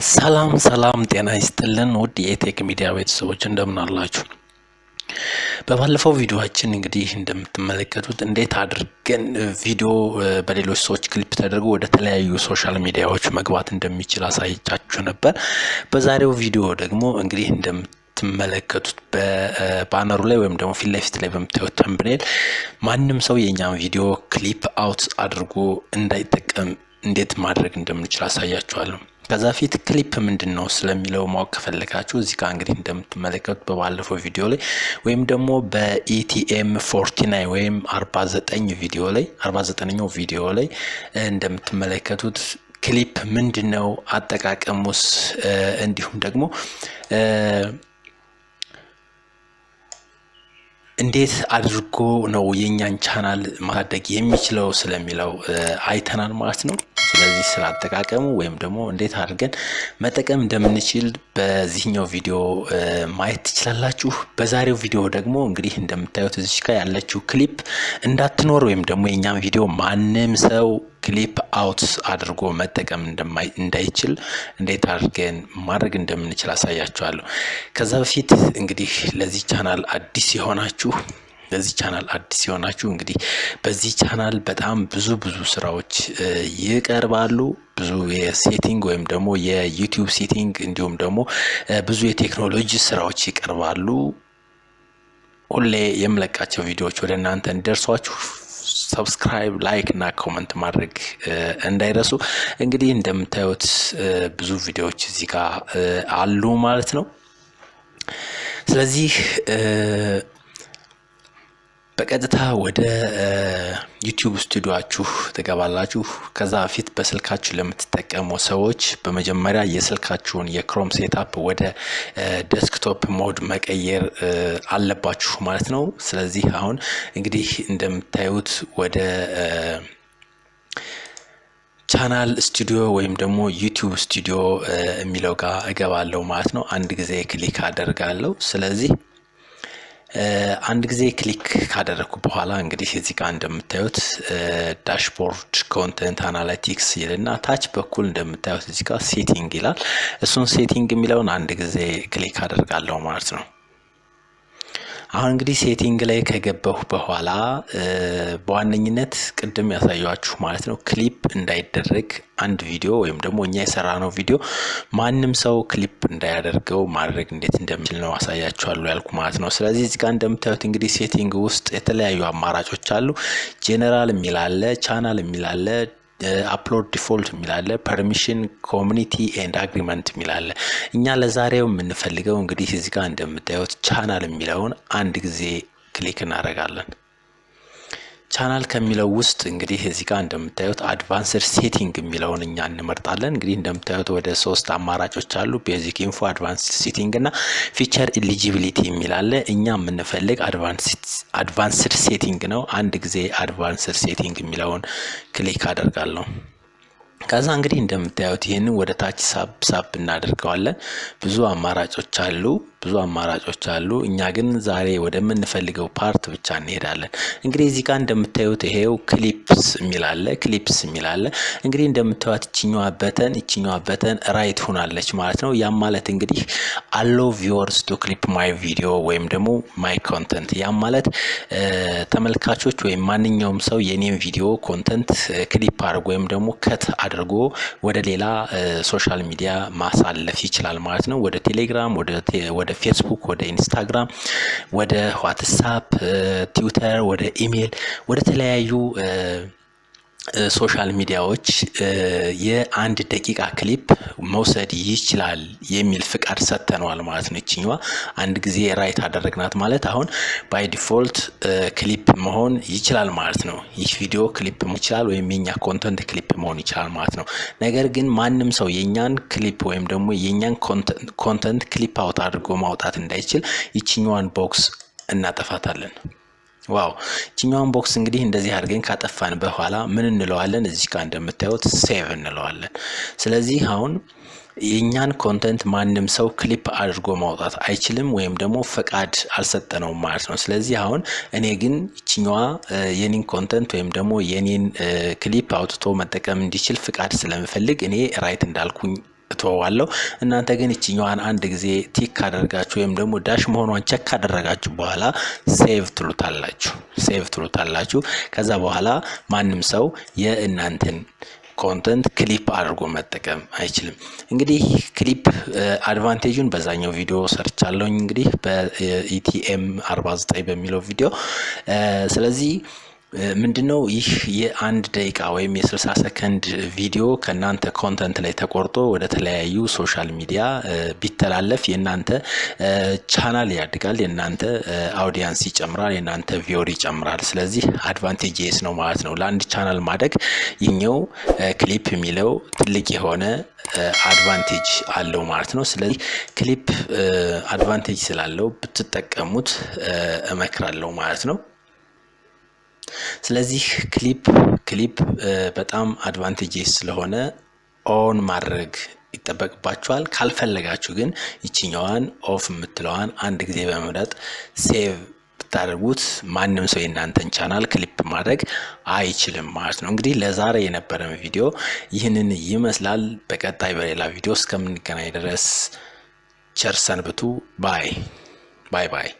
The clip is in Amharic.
ሰላም ጤና ይስጥልን ውድ የቴክ ሚዲያ ቤተሰቦች እንደምን አላችሁ? በባለፈው ቪዲዮአችን እንግዲህ እንደምትመለከቱት እንዴት አድርገን ቪዲዮ በሌሎች ሰዎች ክሊፕ ተደርጎ ወደ ተለያዩ ሶሻል ሚዲያዎች መግባት እንደሚችል አሳይቻችሁ ነበር። በዛሬው ቪዲዮ ደግሞ እንግዲህ እንደምትመለከቱት በባነሩ ላይ ወይም ደግሞ ፊት ለፊት ላይ በምታዩት ተምብኔል ማንም ሰው የኛን ቪዲዮ ክሊፕ አውት አድርጎ እንዳይጠቀም እንዴት ማድረግ እንደምንችል አሳያችኋለሁ። ከዛ ፊት ክሊፕ ምንድነው ስለሚለው ማወቅ ከፈለጋችሁ እዚህ ጋር እንግዲህ እንደምትመለከቱት በባለፈው ቪዲዮ ላይ ወይም ደግሞ በTM51 ወይም 49 ቪዲዮ ላይ 49ኛው ቪዲዮ ላይ እንደምትመለከቱት ክሊፕ ምንድነው፣ አጠቃቀሙስ እንዲሁም ደግሞ እንዴት አድርጎ ነው የኛን ቻናል ማሳደግ የሚችለው ስለሚለው አይተናል ማለት ነው። ስለዚህ ስለ አጠቃቀሙ ወይም ደግሞ እንዴት አድርገን መጠቀም እንደምንችል በዚህኛው ቪዲዮ ማየት ትችላላችሁ። በዛሬው ቪዲዮ ደግሞ እንግዲህ እንደምታዩት እዚህ ጋር ያለችው ክሊፕ እንዳትኖር ወይም ደግሞ የኛን ቪዲዮ ማንም ሰው ክሊፕ አውት አድርጎ መጠቀም እንዳይችል እንዴት አድርገን ማድረግ እንደምንችል አሳያችኋለሁ። ከዛ በፊት እንግዲህ ለዚህ ቻናል አዲስ የሆናችሁ እንግዲህ በዚህ ቻናል በጣም ብዙ ስራዎች ይቀርባሉ። ብዙ የሴቲንግ ወይም ደግሞ የዩቲዩብ ሴቲንግ እንዲሁም ደግሞ ብዙ የቴክኖሎጂ ስራዎች ይቀርባሉ። ሁሌ የምለቃቸው ቪዲዮዎች ወደ እናንተ እንዲደርሷችሁ ሰብስክራይብ፣ ላይክ እና ኮሜንት ማድረግ እንዳይረሱ። እንግዲህ እንደምታዩት ብዙ ቪዲዮዎች እዚህ ጋር አሉ ማለት ነው። ስለዚህ በቀጥታ ወደ ዩቲዩብ ስቱዲዮአችሁ ተገባላችሁ። ከዛ በፊት በስልካችሁ ለምትጠቀሙ ሰዎች በመጀመሪያ የስልካችሁን የክሮም ሴትአፕ ወደ ዴስክቶፕ ሞድ መቀየር አለባችሁ ማለት ነው። ስለዚህ አሁን እንግዲህ እንደምታዩት ወደ ቻናል ስቱዲዮ ወይም ደግሞ ዩቲዩብ ስቱዲዮ የሚለው ጋር እገባለሁ ማለት ነው። አንድ ጊዜ ክሊክ አደርጋለሁ። ስለዚህ አንድ ጊዜ ክሊክ ካደረኩ በኋላ እንግዲህ እዚህ ጋር እንደምታዩት ዳሽቦርድ ኮንቴንት አናሊቲክስ ይልና ታች በኩል እንደምታዩት እዚህ ጋር ሴቲንግ ይላል። እሱን ሴቲንግ የሚለውን አንድ ጊዜ ክሊክ አደርጋለሁ ማለት ነው። አሁን እንግዲህ ሴቲንግ ላይ ከገባሁ በኋላ በዋነኝነት ቅድም ያሳያችሁ ማለት ነው ክሊፕ እንዳይደረግ አንድ ቪዲዮ ወይም ደግሞ እኛ የሰራነው ቪዲዮ ማንም ሰው ክሊፕ እንዳያደርገው ማድረግ እንዴት እንደምችል ነው አሳያችኋለሁ ያልኩ ማለት ነው። ስለዚህ እዚህ ጋር እንደምታዩት እንግዲህ ሴቲንግ ውስጥ የተለያዩ አማራጮች አሉ። ጄነራል የሚል አለ፣ ቻናል የሚል አለ፣ አፕሎድ ዲፎልት የሚል አለ፣ ፐርሚሽን፣ ኮሚኒቲ ኤንድ አግሪመንት የሚል አለ። እኛ ለዛሬው የምንፈልገው እንግዲህ እዚህ ጋር እንደምታዩት ቻናል የሚለውን አንድ ጊዜ ክሊክ እናደርጋለን። ቻናል ከሚለው ውስጥ እንግዲህ እዚህ ጋር እንደምታዩት አድቫንስድ ሴቲንግ የሚለውን እኛ እንመርጣለን። እንግዲህ እንደምታዩት ወደ 3 አማራጮች አሉ። ቤዚክ ኢንፎ፣ አድቫንስድ ሴቲንግ እና ፊቸር ኤሊጂቢሊቲ የሚል አለ። እኛ የምንፈልግ አድቫንስድ ሴቲንግ ነው። አንድ ጊዜ አድቫንስድ ሴቲንግ የሚለውን ክሊክ አደርጋለሁ። ከዛ እንግዲህ እንደምታዩት ይህንን ወደ ታች ሳብ እናደርገዋለን። ብዙ አማራጮች አሉ። እኛ ግን ዛሬ ወደምንፈልገው ፓርት ብቻ እንሄዳለን። እንግዲህ እዚህ ጋር እንደምታዩት ይሄው ክሊፕስ የሚል አለ። እንግዲህ እንደምታዩት ይችኛዋ በተን ራይት ሆናለች ማለት ነው። ያም ማለት እንግዲህ አሎ ቪወርስ ቱ ክሊፕ ማይ ቪዲዮ ወይም ደግሞ ማይ ኮንተንት፣ ያም ማለት ተመልካቾች ወይም ማንኛውም ሰው የኔን ቪዲዮ ኮንተንት ክሊፕ አድርጎ ወይም ደግሞ ከት አድርጎ ወደ ሌላ ሶሻል ሚዲያ ማሳለፍ ይችላል ማለት ነው። ወደ ቴሌግራም፣ ወደ ፌስቡክ፣ ወደ ኢንስታግራም፣ ወደ ዋትስአፕ፣ ትዊተር፣ ወደ ኢሜል፣ ወደ ተለያዩ ሶሻል ሚዲያዎች የአንድ ደቂቃ ክሊፕ መውሰድ ይችላል የሚል ፍቃድ ሰጥተነዋል ማለት ነው። እቺኛዋ አንድ ጊዜ ራይት አደረግናት ማለት አሁን ባይ ዲፎልት ክሊፕ መሆን ይችላል ማለት ነው። ይህ ቪዲዮ ክሊፕ መሆን ይችላል ወይም የኛ ኮንተንት ክሊፕ መሆን ይችላል ማለት ነው። ነገር ግን ማንም ሰው የኛን ክሊፕ ወይም ደግሞ የኛን ኮንተንት ክሊፕ አውት አድርጎ ማውጣት እንዳይችል ይቺኛዋን ቦክስ እናጠፋታለን። ዋው እቺኛውን ቦክስ እንግዲህ እንደዚህ አድርገን ካጠፋን በኋላ ምን እንለዋለን? እዚህ ጋር እንደምታዩት ሴቭ እንለዋለን። ስለዚህ አሁን የኛን ኮንተንት ማንም ሰው ክሊፕ አድርጎ ማውጣት አይችልም ወይም ደግሞ ፈቃድ አልሰጠነውም ማለት ነው። ስለዚህ አሁን እኔ ግን እቺኛዋ የኔን ኮንተንት ወይም ደግሞ የኔን ክሊፕ አውጥቶ መጠቀም እንዲችል ፍቃድ ስለምፈልግ እኔ ራይት እንዳልኩኝ እተዋለሁ። እናንተ ግን እቺኛዋን አንድ ጊዜ ቲክ ካደረጋችሁ ወይም ደግሞ ዳሽ መሆኗን ቼክ ካደረጋችሁ በኋላ ሴቭ ትሉታላችሁ። ከዛ በኋላ ማንም ሰው የእናንተን ኮንተንት ክሊፕ አድርጎ መጠቀም አይችልም። እንግዲህ ክሊፕ አድቫንቴጁን በዛኛው ቪዲዮ ሰርቻለሁኝ እንግዲህ በኢቲኤም 49 በሚለው ቪዲዮ። ስለዚህ ምንድነው ይህ የአንድ ደቂቃ ወይም የ60 ሰከንድ ቪዲዮ ከናንተ ኮንተንት ላይ ተቆርጦ ወደ ተለያዩ ሶሻል ሚዲያ ቢተላለፍ የናንተ ቻናል ያድጋል፣ የናንተ አውዲየንስ ይጨምራል፣ የናንተ ቪውር ይጨምራል። ስለዚህ አድቫንቴጅስ ነው ማለት ነው ለአንድ ቻናል ማደግ። ይሄኛው ክሊፕ የሚለው ትልቅ የሆነ አድቫንቴጅ አለው ማለት ነው። ስለዚህ ክሊፕ አድቫንቴጅ ስላለው ብትጠቀሙት እመክራለሁ ማለት ነው። ስለዚህ ክሊፕ በጣም አድቫንቴጅስ ስለሆነ ኦን ማድረግ ይጠበቅባችኋል። ካልፈለጋችሁ ግን ይችኛዋን ኦፍ የምትለዋን አንድ ጊዜ በመምረጥ ሴቭ ብታደርጉት ማንም ሰው የናንተን ቻናል ክሊፕ ማድረግ አይችልም ማለት ነው። እንግዲህ ለዛሬ የነበረን ቪዲዮ ይህንን ይመስላል። በቀጣይ በሌላ ቪዲዮ እስከምንገናኝ ድረስ ቸር ሰንብቱ። ባይ ባይ።